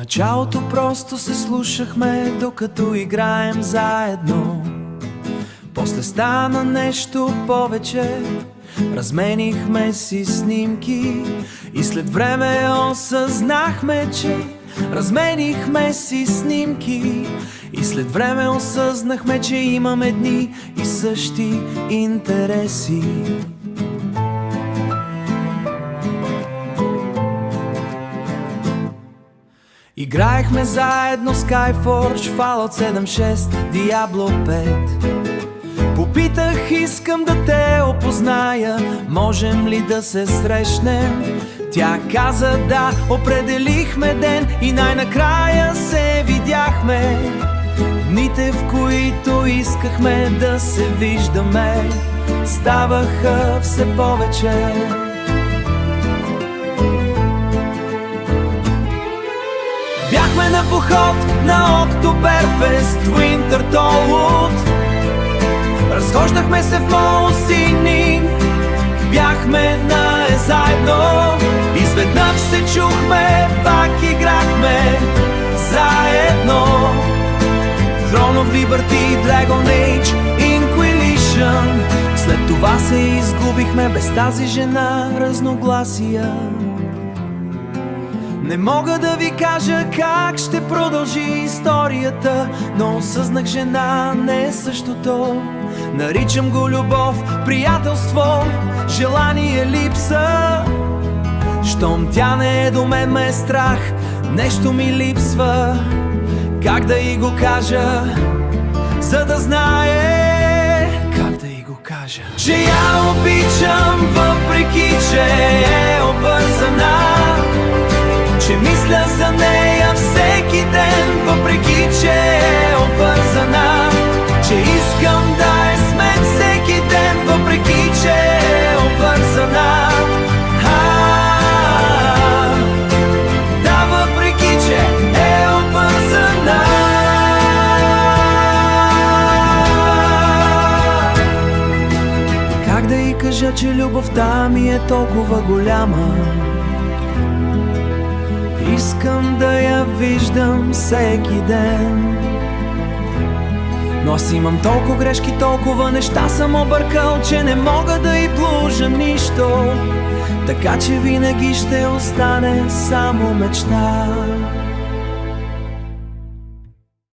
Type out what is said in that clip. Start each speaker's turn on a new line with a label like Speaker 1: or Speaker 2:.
Speaker 1: началото просто се слушахме, докато играем заедно. После стана нещо повече, разменихме си снимки и след време осъзнахме, че разменихме си снимки и след време осъзнахме, че имаме едни и същи интереси. Играехме заедно Skyforge, Fallout 76, Diablo 5. Попитах, искам да те опозная, можем ли да се срещнем? Тя каза да, определихме ден и най-накрая се видяхме. Дните, в които искахме да се виждаме, ставаха все повече. Бяхме на поход на Октоберфест, Winter Tollwood. Разхождахме се в мол сини, бяххме заедно. Изведнъж се чухме, пак играхме заедно. Throne of Liberty, Dragon Age, Inquisition. След това се изгубихме без тази жена, разногласия. Не мога да ви кажа как ще продължи историята, но осъзнах, жена не е същото. Наричам го любов, приятелство, желание, липса. Щом тя не е до мен, ме е страх, нещо ми липсва. Как да й го кажа, за да знае? Как да й го кажа? Че я обичам, въпреки че е обвързана. Че мисля за нея всеки ден, въпреки че е обвързана. Че искам да е с мен всеки ден, въпреки че е обвързана. Да, въпреки че е обвързана. Как да й кажа, че любовта ми е толкова голяма? Искам да я виждам всеки ден. Но аз имам толкова грешки, толкова неща съм объркал, че не мога да й плужа нищо. Така че винаги ще остане само мечта.